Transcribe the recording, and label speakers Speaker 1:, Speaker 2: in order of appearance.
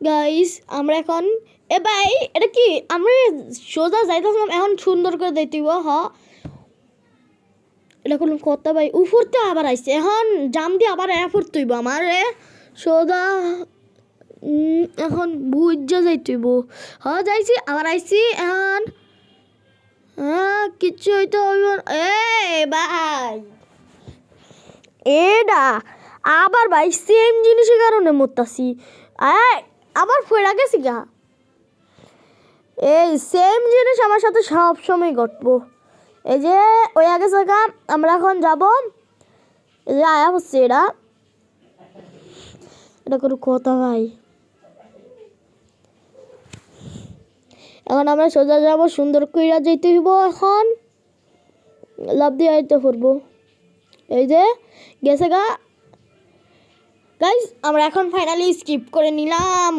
Speaker 1: guys আমরা এখন এ ভাই এটা কি আমরা সোজা যাইতেছিলাম এখন সুন্দর করে দিতেইব এটা কোনো কথা ভাই উপরতে আবার আইছে এখন জাম দিয়ে আবার এফোর্ট তুইব আমার সোজা এখন বুঝা যাইতেইব যাইছি আবার আইছি এখন কিচ্ছু হইতে হইব এ ভাই এটা আবার ভাই সেম জিনিসের কারণে মরতাছি আবার ফেরা গেছি গা এই সেম জিনিস আমার সাথে সব সময় ঘটবো এই যে ওই আগে জায়গা আমরা এখন যাব এই যে আয়া হচ্ছে এটা কোনো কথা ভাই এখন আমরা সোজা যাব সুন্দর কইরা যেতে হইব এখন লাভ দিয়ে আইতে পারবো এই যে গেছে গা গাইস আমরা এখন ফাইনালি স্কিপ করে নিলাম